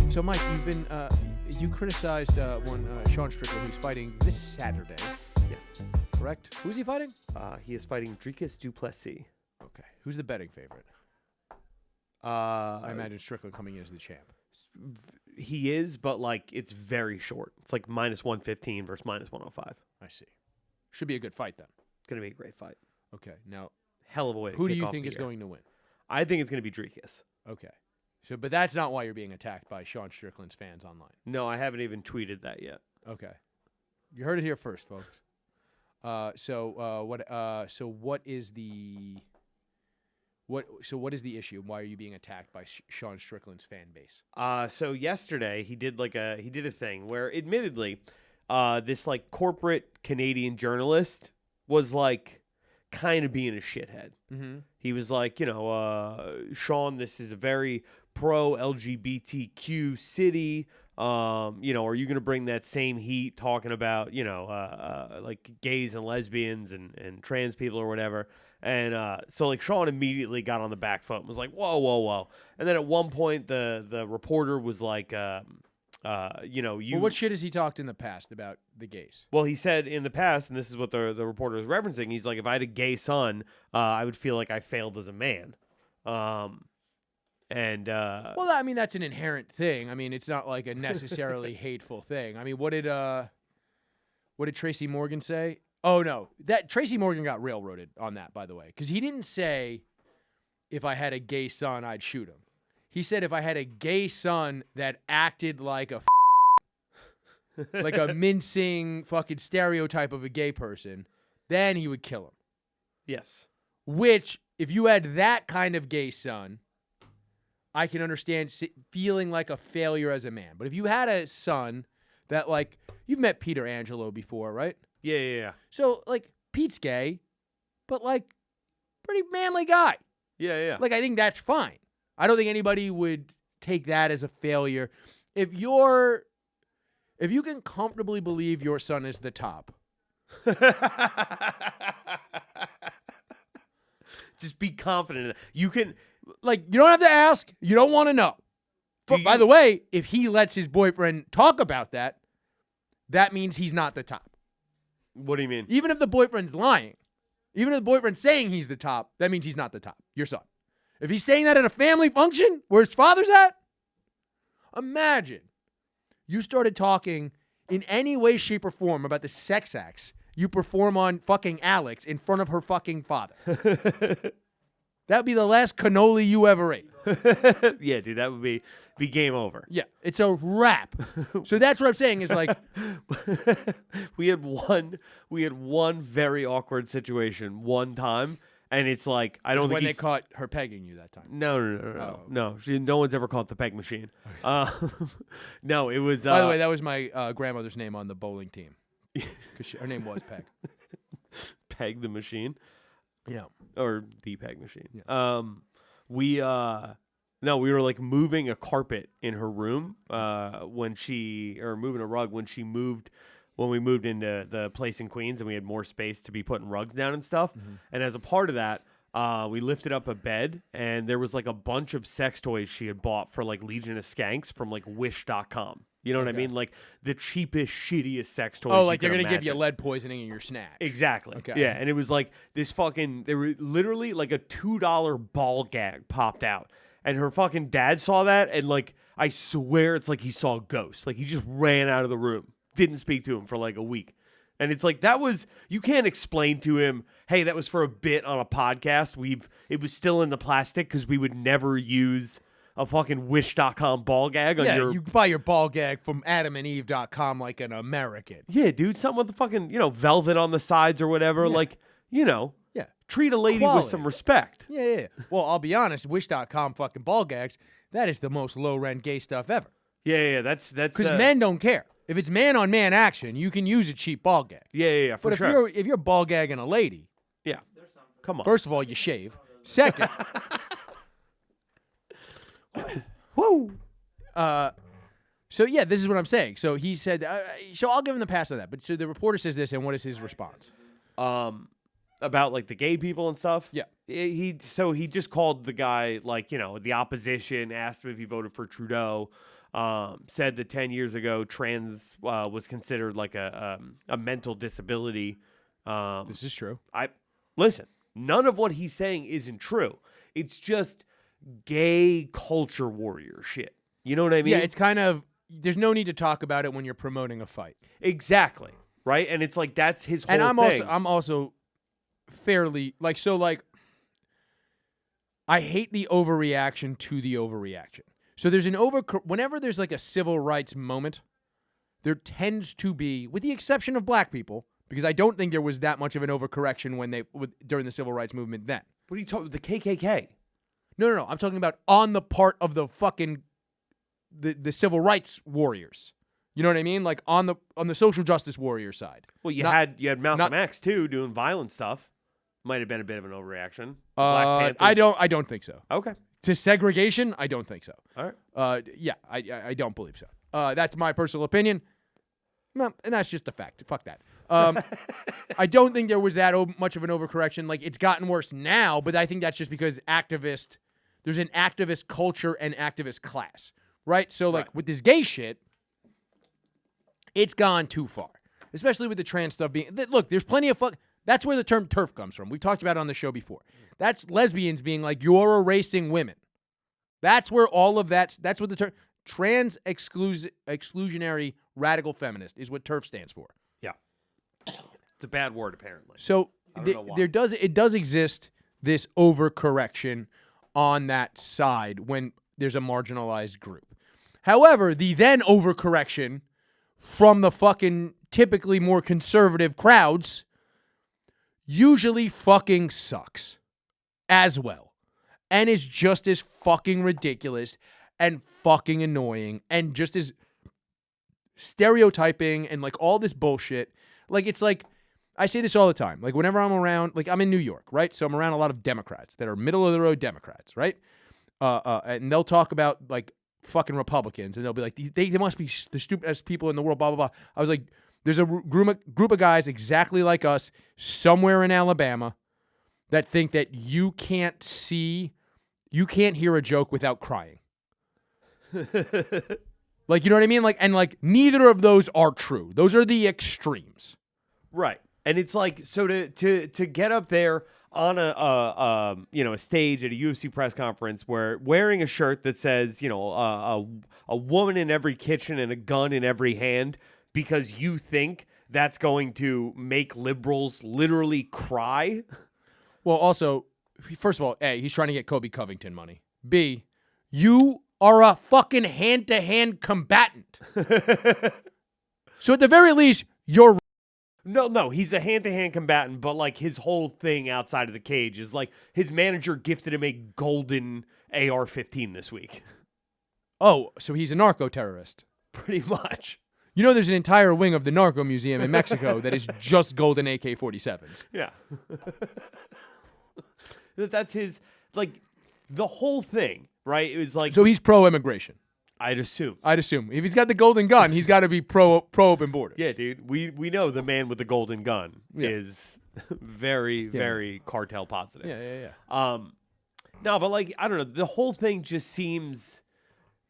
So, Mike, you criticized one Sean Strickland, who's fighting this Saturday. Yes. Correct? Who's he fighting? He is fighting Dricus du Plessis. Okay. Who's the betting favorite? I I imagine Strickland coming in as the champ. He is, but like it's very short. It's like minus 115 versus minus 105. I see. Should be a good fight then. Gonna be a great fight. Okay. Now, Hell of a way to who do kick you off think the is year. going to win? I think it's gonna be Dricus. Okay. So, but that's not why you're being attacked by Sean Strickland's fans online. No, I haven't even tweeted that yet. Okay. You heard it here first, folks. So what is the issue? Why are you being attacked by Sean Strickland's fan base? So yesterday he did a thing where admittedly, this like corporate Canadian journalist was like kind of being a shithead. Mm-hmm. He was like, Sean, this is a very pro LGBTQ city. Are you going to bring that same heat talking about, like gays and lesbians and trans people or whatever? And so like Sean immediately got on the back foot and was like, whoa, whoa, whoa. And then at one point the reporter was like, Well, what shit has he talked in the past about the gays? Well, he said in the past, and this is what the reporter was referencing, he's like, if I had a gay son, I would feel like I failed as a man. Well, I mean, that's an inherent thing. I mean, it's not like a necessarily hateful thing. I mean, what did Tracy Morgan say? Oh, no. That Tracy Morgan got railroaded on that, by the way, because he didn't say if I had a gay son, I'd shoot him. He said if I had a gay son that acted like a like a mincing fucking stereotype of a gay person, then he would kill him. Yes. Which, if you had that kind of gay son, I can understand feeling like a failure as a man. But if you had a son that, like, you've met Peter Angelo before, right? Yeah. So, like, Pete's gay, but, like, pretty manly guy. Yeah. Like, I think that's fine. I don't think anybody would take that as a failure. If you can comfortably believe your son is the top. Just be confident in it. You can... Like, you don't have to ask. You don't want to know. But by the way, if he lets his boyfriend talk about that, that means he's not the top. What do you mean? Even if the boyfriend's lying, even if the boyfriend's saying he's the top, that means he's not the top. Your son. If he's saying that at a family function where his father's at, imagine you started talking in any way, shape, or form about the sex acts you perform on fucking Alex in front of her fucking father. That would be the last cannoli you ever ate. Yeah, dude, that would be game over. Yeah, it's a wrap. So that's what I'm saying is like we had one very awkward situation one time, and it's like I don't think when they caught her pegging you that time. No. Oh. No, no one's ever caught the peg machine. Okay. No, it was. By the way, that was my grandmother's name on the bowling team. Because her name was Peg. Peg the machine. Yeah. Or the peg machine. Yeah. We were like moving a carpet in her room moving a rug when we moved into the place in Queens and we had more space to be putting rugs down and stuff. Mm-hmm. And as a part of that, we lifted up a bed and there was like a bunch of sex toys she had bought for like Legion of Skanks from like Wish.com. You know what I mean? Like the cheapest, shittiest sex toys. Oh, like they're going to give you lead poisoning in your snack. Exactly. Okay. Yeah. And it was like this they were literally like a $2 ball gag popped out. And her fucking dad saw that. And like, I swear it's like he saw a ghost. Like he just ran out of the room. Didn't speak to him for like a week. And it's like, you can't explain to him, hey, that was for a bit on a podcast. It was still in the plastic because we would never use a fucking Wish.com ball gag on your... you buy your ball gag from AdamandEve.com like an American. Yeah, dude, something with the fucking, velvet on the sides or whatever. Yeah. Like, yeah, treat a lady quality. with some respect. Yeah. Well, I'll be honest, Wish.com fucking ball gags, that is the most low-rent gay stuff ever. Yeah, that's... Because men don't care. If it's man-on-man action, you can use a cheap ball gag. Yeah, for sure. But if you're ball gagging a lady... Yeah, come on. First of all, you shave. Second... Whoa. So yeah, this is what I'm saying. So he said, so I'll give him the pass on that. But so the reporter says this, and what is his response? About like the gay people and stuff. Yeah. He just called the guy like, the opposition, asked him if he voted for Trudeau. said that 10 years ago trans was considered like a mental disability. This is true. Listen, none of what he's saying isn't true. It's just gay culture warrior shit. You know what I mean? Yeah, it's kind of, there's no need to talk about it when you're promoting a fight. Exactly. Right? And it's like, that's his whole thing. I'm also fairly, I hate the overreaction to the overreaction. So there's whenever there's like a civil rights moment, there tends to be, with the exception of black people, because I don't think there was that much of an overcorrection during the civil rights movement then. What are you talking about? The KKK? No. I'm talking about on the part of the fucking the civil rights warriors. You know what I mean? Like on the social justice warrior side. Well, you had Malcolm X too doing violent stuff. Might have been a bit of an overreaction. Black Panthers. I don't think so. Okay. To segregation, I don't think so. All right. Yeah, I don't believe so. That's my personal opinion. And that's just a fact. Fuck that. I don't think there was that much of an overcorrection. Like, it's gotten worse now, but I think that's just because there's an activist culture and activist class, right? So, like, with this gay shit, it's gone too far, especially with the trans stuff being. Look, there's plenty of fuck. That's where the term TERF comes from. We talked about it on the show before. That's lesbians being like, you're erasing women. That's where all of that's what the term trans exclusionary radical feminist is what TERF stands for. Yeah. It's a bad word, apparently. So it does exist this overcorrection on that side when there's a marginalized group. However, the then overcorrection from the fucking typically more conservative crowds usually fucking sucks as well. And is just as fucking ridiculous and fucking annoying and just as stereotyping and like all this bullshit. Like, it's like, I say this all the time. Like, whenever I'm around, like, I'm in New York, right? So I'm around a lot of Democrats that are middle of the road Democrats, right? And they'll talk about like fucking Republicans and they'll be like, they must be the stupidest people in the world, blah, blah, blah. I was like, there's a group of guys exactly like us somewhere in Alabama that think that you can't hear a joke without crying. Like, you know what I mean? Like, and like, neither of those are true. Those are the extremes. Right. And it's like, so to get up there on a stage at a UFC press conference where wearing a shirt that says, a woman in every kitchen and a gun in every hand, because you think that's going to make liberals literally cry. Well, also, first of all, A, he's trying to get Kobe Covington money. B, you are a fucking hand-to-hand combatant. So at the very least, you're... No, he's a hand-to-hand combatant, but like his whole thing outside of the cage is like his manager gifted him a golden AR-15 this week. Oh, so he's a narco-terrorist. Pretty much. You know, there's an entire wing of the Narco Museum in Mexico that is just golden AK-47s. Yeah. That's his, like, the whole thing, right? It was like... So he's pro-immigration. I'd assume. If he's got the golden gun, he's got to be pro-open borders. Yeah, dude. We know the man with the golden gun is very, very cartel positive. Yeah. No, but like, I don't know. The whole thing just seems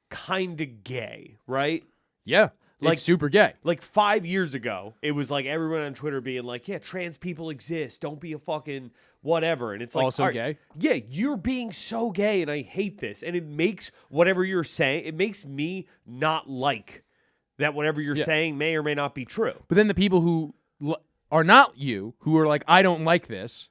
kind of gay, right? Yeah. Like, it's super gay. Like 5 years ago, it was like everyone on Twitter being like, yeah, trans people exist. Don't be a fucking whatever. And it's like, also gay? Yeah, you're being so gay and I hate this. And it makes whatever you're saying, it makes me not like that whatever you're saying may or may not be true. But then the people who are not you, who are like, I don't like this,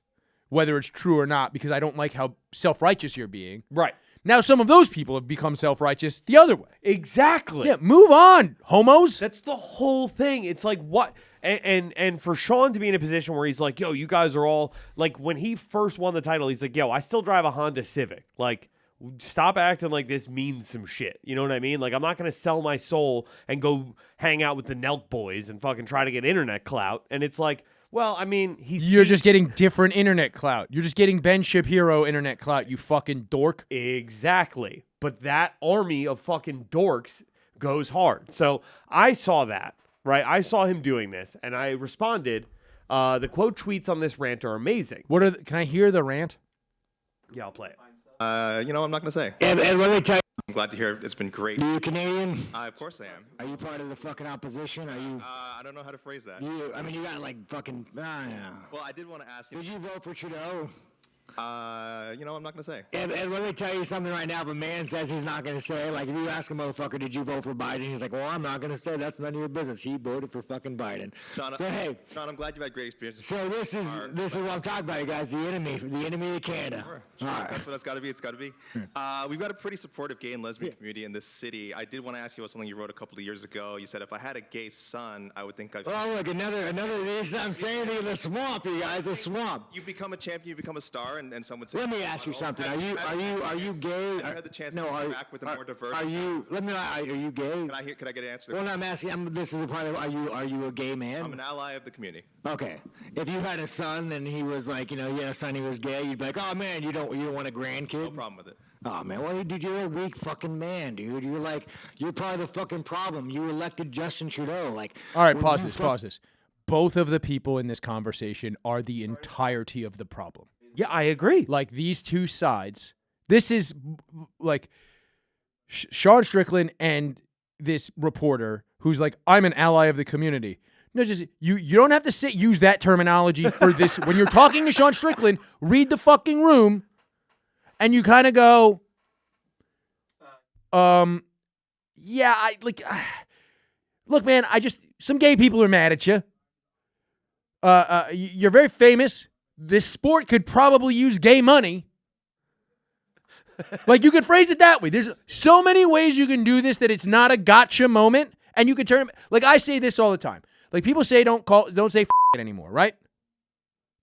whether it's true or not, because I don't like how self-righteous you're being. Right. Now some of those people have become self-righteous the other way. Exactly. Yeah, move on, homos. That's the whole thing. It's like, what? And for Sean to be in a position where he's like, yo, you guys are all, like, when he first won the title, he's like, yo, I still drive a Honda Civic. Like, stop acting like this means some shit. You know what I mean? Like, I'm not going to sell my soul and go hang out with the Nelk boys and fucking try to get internet clout. And it's like, well, I mean, you're just getting different internet clout. You're just getting Ben Shapiro internet clout, you fucking dork. Exactly. But that army of fucking dorks goes hard. So I saw that, right? I saw him doing this, and I responded. The quote tweets on this rant are amazing. Can I hear the rant? Yeah, I'll play it. I'm not going to say. And let me tell you, I'm glad to hear. It's been great. Are you Canadian? Of course I am. Are you part of the fucking opposition? Are you? I don't know how to phrase that. You got like fucking. Yeah. Well, I did want to ask you. Did you vote for Trudeau? I'm not going to say. And let me tell you something right now. If a man says he's not going to say, like, if you ask a motherfucker, did you vote for Biden? He's like, well, I'm not going to say. That's none of your business. He voted for fucking Biden. Sean, Sean, I'm glad you've had great experiences. So this is what I'm talking about, you guys. The enemy of Canada. Sure. All right. That's what it's got to be. It's got to be. We've got a pretty supportive gay and lesbian community in this city. I did want to ask you about something you wrote a couple of years ago. You said, if I had a gay son, I would think I've... Oh, look, another. I'm saying the swamp, you guys. A swamp. You become a champion. You become a star, and some would say... Let me ask you something. Are you gay? I had the chance to interact with a more diverse... Are you gay? Could I get an answer? Well, I'm asking. This is the part of. Are you a gay man? I'm an ally of the community. Okay. If you had a son and he was like, you had a son, he was gay, you'd be like, oh man, you don't want a grandkid? No problem with it. Oh man, well, dude, you're a weak fucking man, dude. You're part of the fucking problem. You elected Justin Trudeau, like. All right, pause this. Both of the people in this conversation are the entirety of the problem. Yeah, I agree. Like, these two sides, this is like Sean Strickland and this reporter who's like, I'm an ally of the community. No, just you don't have to use that terminology for this. When you're talking to Sean Strickland, read the fucking room and you kind of go, yeah, look, man, some gay people are mad at you. You're very famous. This sport could probably use gay money. Like, you could phrase it that way. There's so many ways you can do this that it's not a gotcha moment, and you could turn it. Like, I say this all the time. Like, people say don't say it anymore, right?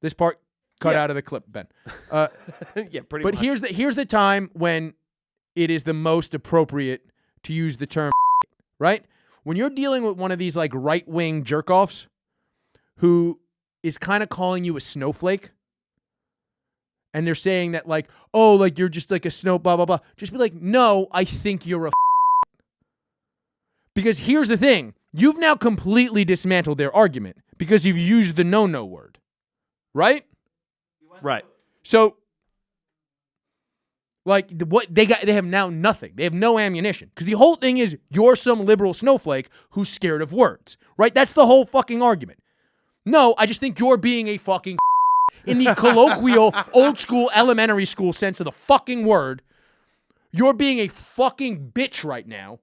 This part cut out of the clip, Ben. Yeah, pretty but much. But here's the time when it is the most appropriate to use the term, right? When you're dealing with one of these like right-wing jerk-offs who is kind of calling you a snowflake, and they're saying that like, oh, like you're just like a snow, blah, blah, blah. Just be like, no, I think you're a because here's the thing. You've now completely dismantled their argument because you've used the no word, right? Right. So, like, what they have now nothing. They have no ammunition because the whole thing is you're some liberal snowflake who's scared of words, right? That's the whole fucking argument. No, I just think you're being a fucking in the colloquial, old school, elementary school sense of the fucking word. You're being a fucking bitch right now,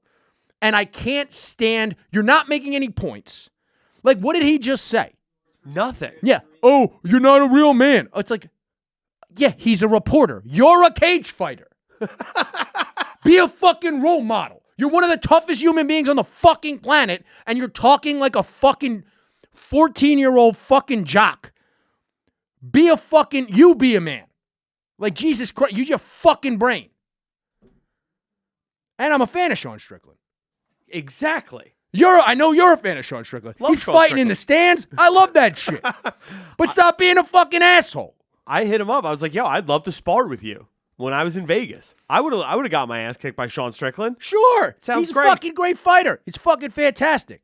and I can't stand. You're not making any points. Like, what did he just say? Nothing. Yeah. Oh, you're not a real man. It's like, yeah, he's a reporter. You're a cage fighter. Be a fucking role model. You're one of the toughest human beings on the fucking planet, and you're talking like a fucking 14-year-old fucking jock. Be a man. Like, Jesus Christ, use your fucking brain. And I'm a fan of Sean Strickland. Exactly. I know you're a fan of Sean Strickland. Love He's Sean fighting in Strickland. the stands. I love that shit. But stop being a fucking asshole. I hit him up. I was like, yo, I'd love to spar with you when I was in Vegas. I would have got my ass kicked by Sean Strickland. Sure. Sounds He's great. a fucking great fighter. It's fucking fantastic.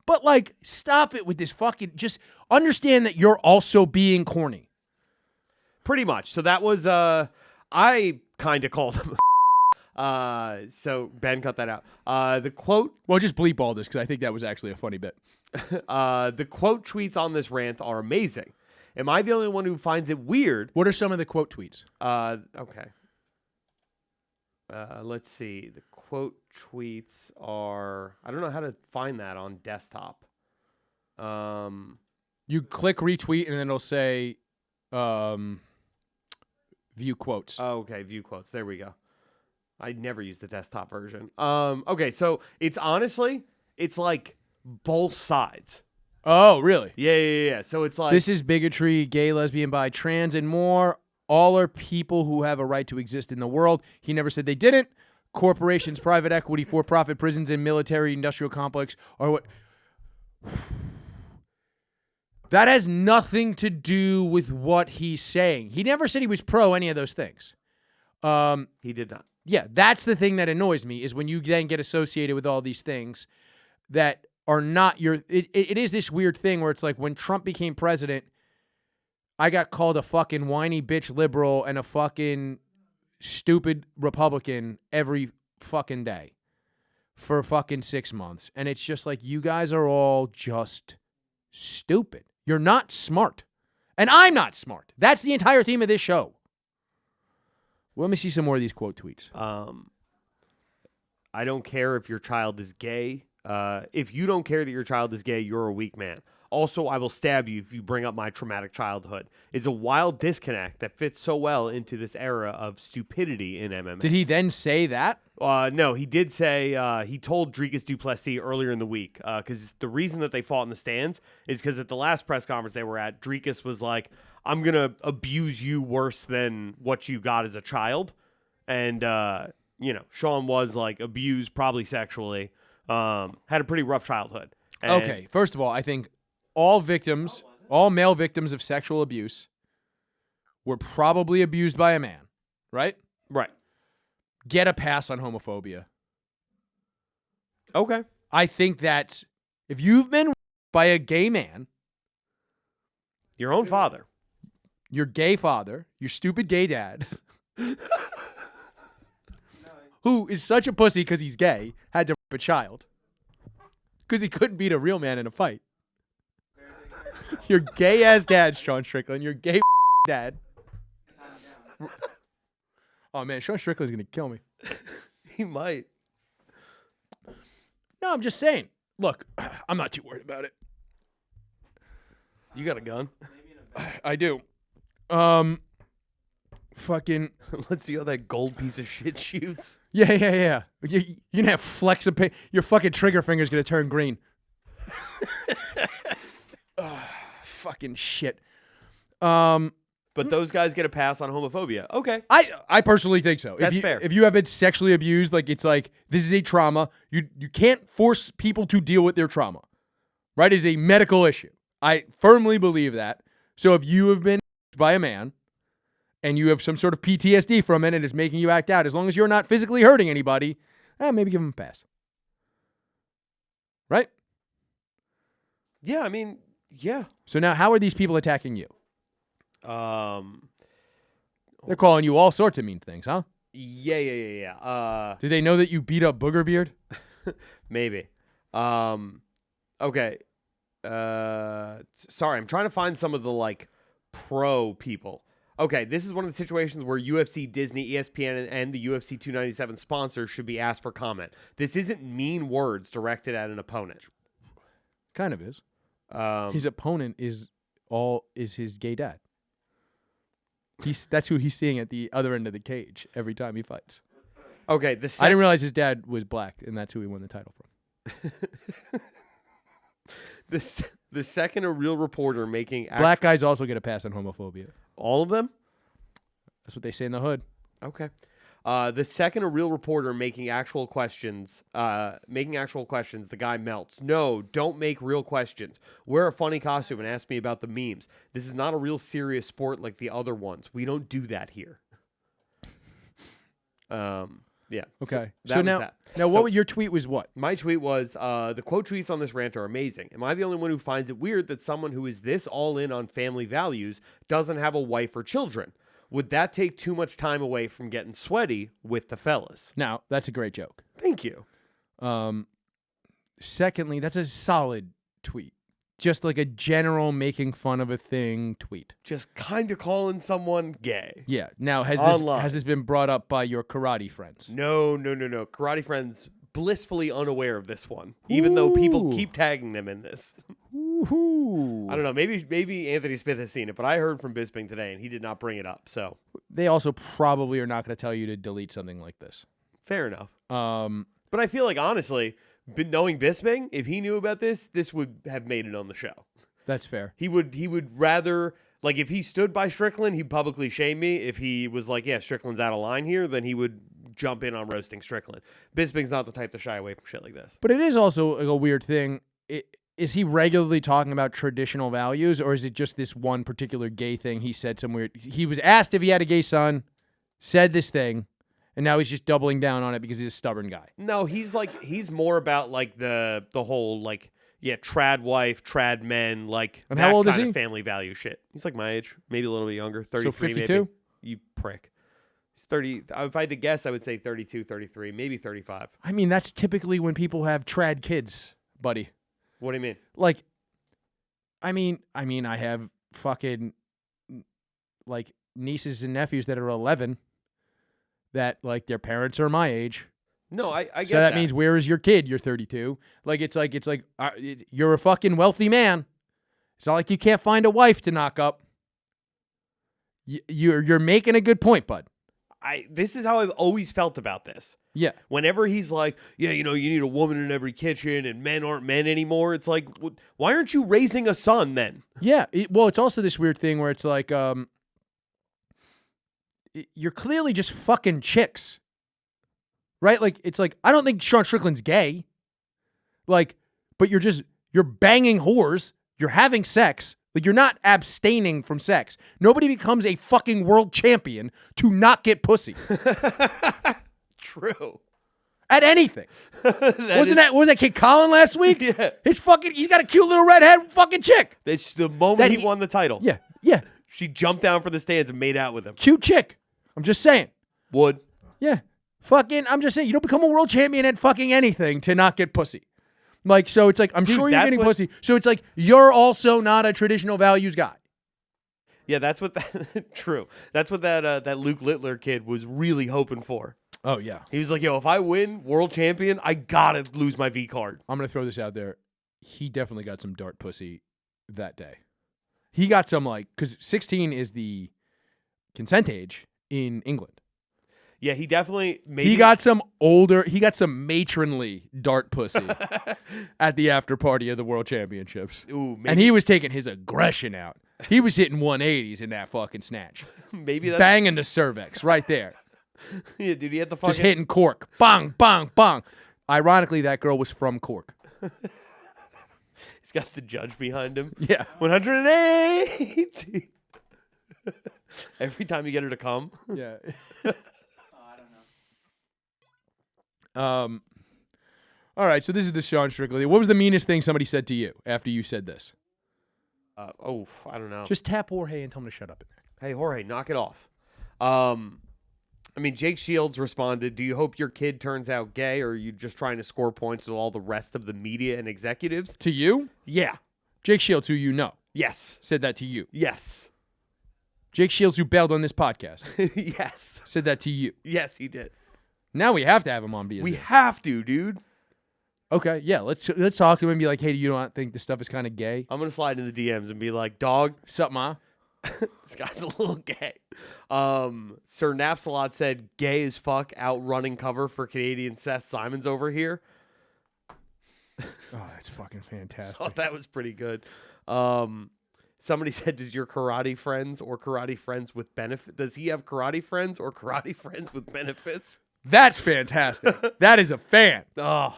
But, like, stop it with this fucking... Just understand that you're also being corny. Pretty much. So that was... I kind of called him... So Ben cut that out. The quote... Well, just bleep all this because I think that was actually a funny bit. The quote tweets on this rant are amazing. Am I the only one who finds it weird? What are some of the quote tweets? Okay. Let's see. The quote tweets are... I don't know how to find that on desktop. You click retweet and then it'll say view quotes. Oh, okay. View quotes. There we go. I never used the desktop version. Okay, so it's honestly, it's like both sides. Oh, really? Yeah. So it's like... This is bigotry, gay, lesbian, bi, trans, and more. All are people who have a right to exist in the world. He never said they didn't. Corporations, private equity, for-profit prisons, and military-industrial complex are what... That has nothing to do with what he's saying. He never said he was pro any of those things. He did not. Yeah, that's the thing that annoys me is when you then get associated with all these things that are not your... It is this weird thing where it's like when Trump became president, I got called a fucking whiny bitch liberal and a fucking stupid Republican every fucking day for fucking 6 months. And it's just like, you guys are all just stupid. You're not smart. And I'm not smart. That's the entire theme of this show. Well, let me see some more of these quote tweets. I don't care if your child is gay. If you don't care that your child is gay, you're a weak man. Also, I will stab you if you bring up my traumatic childhood. Is a wild disconnect that fits so well into this era of stupidity in MMA. Did he then say that? No, he did say he told Dricus du Plessis earlier in the week because the reason that they fought in the stands is because at the last press conference they were at, Dricus was like, I'm going to abuse you worse than what you got as a child. And, Sean was like abused, probably sexually, had a pretty rough childhood. And okay, first of all, I think all male victims of sexual abuse were probably abused by a man, right? Right. Get a pass on homophobia. Okay. I think that if you've been by a gay man, your own father, your gay father, your stupid gay dad, who is such a pussy because he's gay, had to rape a child because he couldn't beat a real man in a fight. Your gay-ass dad, Sean Strickland, your gay dad. Oh, man, Sean Strickland's going to kill me. He might. No, I'm just saying. Look, I'm not too worried about it. You got a gun? I do. Fucking. Let's see how that gold piece of shit shoots. Yeah. You're going to have flecks of pain. Your fucking trigger finger's going to turn green. Fucking shit. But those guys get a pass on homophobia. Okay. I personally think so. That's fair. If you have been sexually abused, like it's like this is a trauma. You can't force people to deal with their trauma. Right? It's a medical issue. I firmly believe that. So if you have been by a man and you have some sort of PTSD from it and it's making you act out, as long as you're not physically hurting anybody, maybe give them a pass. Right? Yeah, I mean, yeah. So now how are these people attacking you? They're calling you all sorts of mean things, huh? Yeah. Do they know that you beat up Booger Beard? Maybe. Okay. Sorry, I'm trying to find some of the pro people. Okay, this is one of the situations where UFC, Disney, ESPN, and the UFC 297 sponsors should be asked for comment. This isn't mean words directed at an opponent. Kind of is. His opponent is his gay dad. That's who he's seeing at the other end of the cage every time he fights. Okay, I didn't realize his dad was black, and that's who he won the title from. The second a real reporter making black guys also get a pass on homophobia. All of them? That's what they say in the hood. Okay. The second a real reporter making actual questions, the guy melts. No, don't make real questions. Wear a funny costume and ask me about the memes. This is not a real serious sport like the other ones. We don't do that here. Yeah. Okay. So now what your tweet was what? My tweet was, the quote tweets on this rant are amazing. Am I the only one who finds it weird that someone who is this all in on family values doesn't have a wife or children? Would that take too much time away from getting sweaty with the fellas? Now, that's a great joke. Thank you. Secondly, that's a solid tweet. Just like a general making fun of a thing tweet. Just kind of calling someone gay. Yeah. Now, has this been brought up by your karate friends? No. Karate friends blissfully unaware of this one, even though people keep tagging them in this. Ooh. I don't know. Maybe Anthony Smith has seen it, but I heard from Bisping today, and he did not bring it up. So they also probably are not going to tell you to delete something like this. Fair enough. But I feel like, honestly, knowing Bisping, if he knew about this would have made it on the show. That's fair. He would rather, if he stood by Strickland, he'd publicly shame me. If he was like, yeah, Strickland's out of line here, then he would jump in on roasting Strickland. Bisping's not the type to shy away from shit like this. But it is also a weird thing. Is he regularly talking about traditional values, or is it just this one particular gay thing he said somewhere? He was asked if he had a gay son, said this thing, and now he's just doubling down on it because he's a stubborn guy. No, he's more about the whole trad wife, trad men, and how old is he? Family value shit. He's like my age, maybe a little bit younger, 33 so 52? maybe. You prick. He's 30. If I had to guess, I would say 32, 33, maybe 35. I mean, that's typically when people have trad kids, buddy. What do you mean? Like, I mean, I have fucking like nieces and nephews that are 11 that like their parents are my age. No, I get so that means where is your kid? You're 32. Like it's like you're a fucking wealthy man. It's not like you can't find a wife to knock up. You're making a good point, bud. This is how I've always felt about this. Yeah. Whenever he's like, yeah, you need a woman in every kitchen and men aren't men anymore. It's like, why aren't you raising a son then? Yeah. Well, it's also this weird thing where it's like, you're clearly just fucking chicks. Right? Like, it's like, I don't think Sean Strickland's gay. Like, but you're banging whores. You're having sex. Like, you're not abstaining from sex. Nobody becomes a fucking world champion to not get pussy. True. At anything. What was that kid Colin last week? Yeah. He's got a cute little redhead fucking chick. It's the moment he won the title. Yeah. Yeah. She jumped down for the stands and made out with him. Cute chick. I'm just saying. Would. Yeah. Fucking, I'm just saying, you don't become a world champion at fucking anything to not get pussy. Like, so it's like, I'm sure you're getting pussy. So it's like, you're also not a traditional values guy. Yeah, that's what true. That's what that Luke Littler kid was really hoping for. Oh, yeah. He was like, yo, if I win world champion, I gotta lose my V card. I'm going to throw this out there. He definitely got some dart pussy that day. He got some, like, because 16 is the consent age in England. Yeah, he definitely He got some matronly dart pussy at the after party of the World Championships. Ooh, maybe. And he was taking his aggression out. He was hitting 180s in that fucking snatch. Maybe that's banging the cervix right there. Yeah, dude, he had the fucking just hitting Cork. Bang, bang, bang. Ironically, that girl was from Cork. He's got the judge behind him. Yeah. 180. Every time you get her to come. Yeah. All right, so this is the Sean Strickland. What was the meanest thing somebody said to you after you said this? I don't know. Just tap Jorge and tell him to shut up. Hey, Jorge, knock it off. I mean, Jake Shields responded, do you hope your kid turns out gay, or are you just trying to score points with all the rest of the media and executives? To you? Yeah. Jake Shields, who you know. Yes. Said that to you. Yes. Jake Shields, who bailed on this podcast. Yes. Said that to you. Yes, he did. Now we have to have him on BSN. We have to, dude. Okay, yeah, let's talk to him and be like, hey, do you not think this stuff is kind of gay? I'm going to slide in the DMs and be like, dog. Sup, ma? This guy's a little gay. Sir Napsalot said, gay as fuck, outrunning cover for Canadian Seth Simons over here. Oh, that's fucking fantastic. Oh, that was pretty good. Somebody said, does your karate friends or karate friends with benefit? Does he have karate friends or karate friends with benefits? That's fantastic. That is a fan. Oh,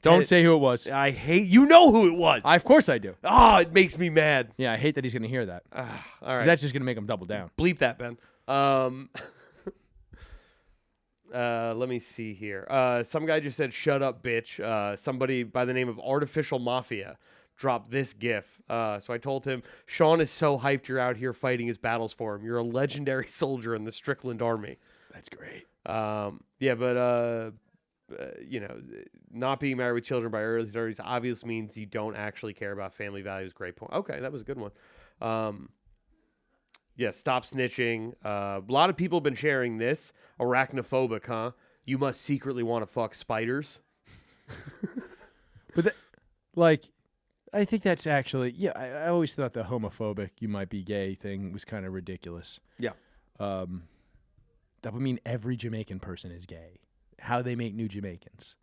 Don't say who it was. I hate, you know who it was. Of course I do. Oh, it makes me mad. Yeah, I hate that he's going to hear that. All right. That's just going to make him double down. Bleep that, Ben. Let me see here. Some guy just said, shut up, bitch. Somebody by the name of Artificial Mafia dropped this gif. So I told him, Sean is so hyped you're out here fighting his battles for him. You're a legendary soldier in the Strickland army. That's great. Yeah, but not being married with children by early 30s obviously means you don't actually care about family values. Great point. Okay, that was a good one. Yeah, stop snitching. A lot of people have been sharing this. Arachnophobic, huh? You must secretly want to fuck spiders. But I think that's actually, yeah, I always thought the homophobic, you might be gay thing was kind of ridiculous. Yeah. That would mean every Jamaican person is gay. How they make new Jamaicans.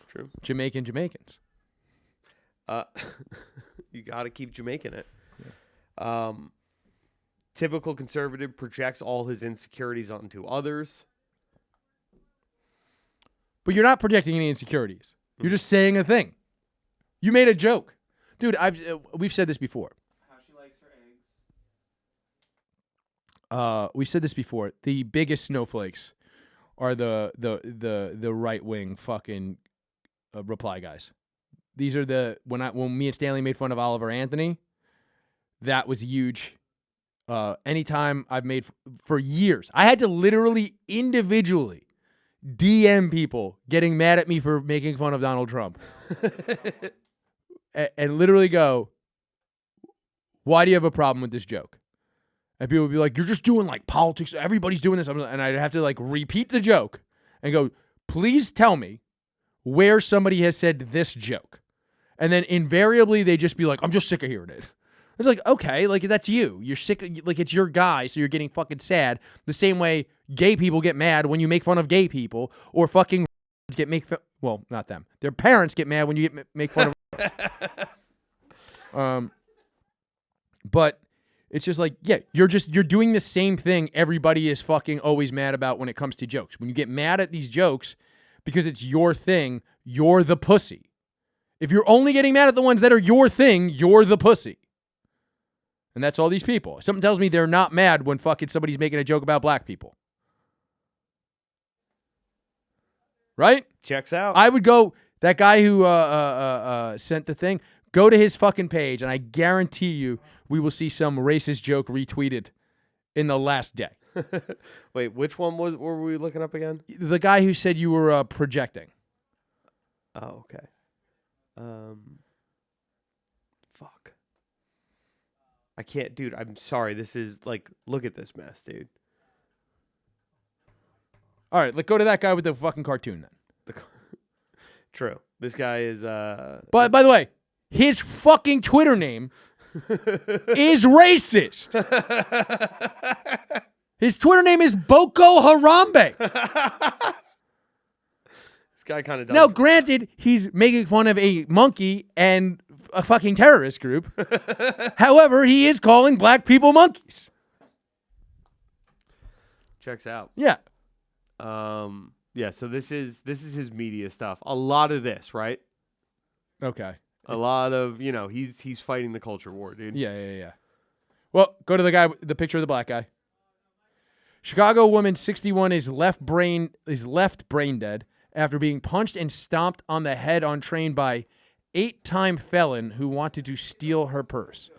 True. Jamaicans. You got to keep Jamaican it. Yeah. Typical conservative projects all his insecurities onto others. But you're not projecting any insecurities. You're just saying a thing. You made a joke. Dude, we've said this before. How she likes her eggs. We've said this before. The biggest snowflakes are the right wing fucking reply guys. These are when me and Stanley made fun of Oliver Anthony. that was huge. Anytime I've made for years, I had to literally individually DM people getting mad at me for making fun of Donald Trump and literally go, why do you have a problem with this joke? And people would be like, you're just doing like politics. Everybody's doing this. And I'd have to like repeat the joke and go, please tell me where somebody has said this joke. And then invariably they just be like, I'm just sick of hearing it. It's like, okay, like that's you. You're sick of, like it's your guy, so you're getting fucking sad. The same way gay people get mad when you make fun of gay people, or fucking well, not them. Their parents get mad when you make fun of. But it's just like, yeah, you're doing the same thing everybody is fucking always mad about when it comes to jokes. When you get mad at these jokes because it's your thing, you're the pussy. If you're only getting mad at the ones that are your thing, you're the pussy. And that's all these people. Something tells me they're not mad when fucking somebody's making a joke about black people. Right? Checks out. I would go, that guy who sent the thing, go to his fucking page, and I guarantee you we will see some racist joke retweeted in the last day. Wait, which one were we looking up again? The guy who said you were projecting. Oh, okay. Fuck. I can't, dude. I'm sorry. This is like, look at this mess, dude. All right, let's go to that guy with the fucking cartoon then. True. This guy is. But by the way, his fucking Twitter name is racist. His Twitter name is Boko Harambe. This guy kind of does. Now, granted, he's making fun of a monkey and a fucking terrorist group. However, he is calling black people monkeys. Checks out. Yeah. Yeah, so this is his media stuff. A lot of this, right? Okay. A lot of, he's fighting the culture war, dude. Yeah. Well, go to the picture of the black guy. Chicago woman 61 is left brain dead after being punched and stomped on the head on train by 8-time felon who wanted to steal her purse.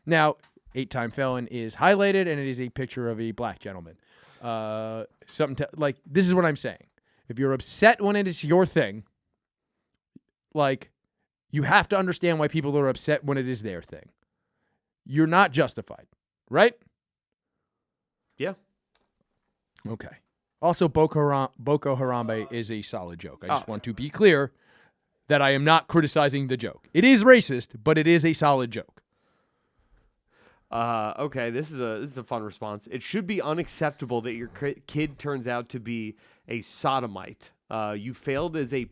Now, 8-time felon is highlighted, and it is a picture of a black gentleman. This is what I'm saying. If you're upset when it is your thing, like, you have to understand why people are upset when it is their thing. You're not justified, right? Yeah. Okay. Also, Boko Harambe is a solid joke. I just want to be clear that I am not criticizing the joke. It is racist, but it is a solid joke. Okay, this is a fun response. It should be unacceptable that your kid turns out to be a sodomite. You failed as a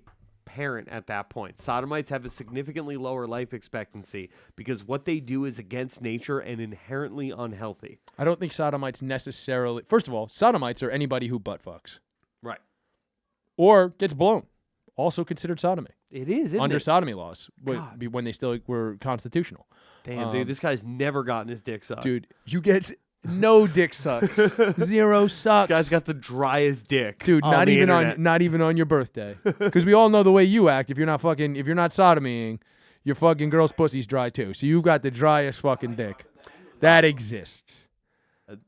parent at that point. Sodomites have a significantly lower life expectancy because what they do is against nature and inherently unhealthy. I don't think sodomites necessarily... First of all, sodomites are anybody who butt fucks. Right. Or gets blown. Also considered sodomy. It is, isn't under it? sodomy laws, when they still were constitutional. Damn, dude, this guy's never gotten his dick sucked. Dude, you get no dick sucks. 0 sucks. This guy's got the driest dick. Dude, not even on your birthday. Because we all know the way you act. If you're not sodomying, your fucking girl's pussy's dry too. So you got the driest fucking dick that exists.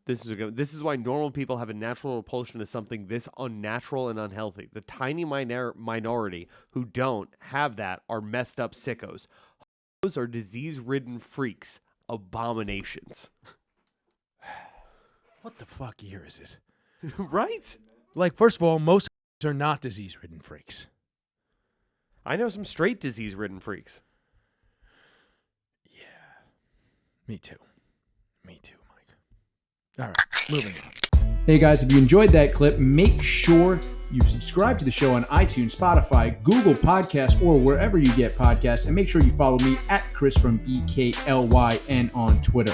This is why normal people have a natural repulsion to something this unnatural and unhealthy. The tiny minority who don't have that are messed up sickos. Those are disease-ridden freaks, abominations. What the fuck year is it? Right? Like, first of all, most are not disease-ridden freaks. I know some straight disease-ridden freaks. Yeah. Me too, Mike. All right, moving on. Hey guys, if you enjoyed that clip, make sure you subscribe to the show on iTunes, Spotify, Google Podcasts, or wherever you get podcasts. And make sure you follow me at Chris from BKLYN on Twitter.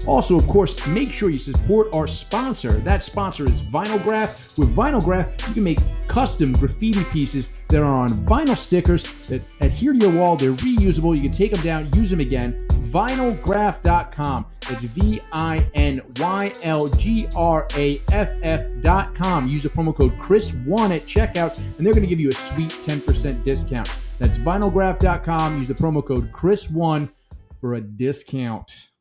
Also, of course, make sure you support our sponsor. That sponsor is Vinylgraph. With Vinylgraph, you can make custom graffiti pieces that are on vinyl stickers that adhere to your wall. They're reusable. You can take them down, use them again. Vinylgraph.com. That's VINYLGRAFF.com. Use the promo code Chris1 at checkout, and they're going to give you a sweet 10% discount. That's Vinylgraph.com. Use the promo code Chris1 for a discount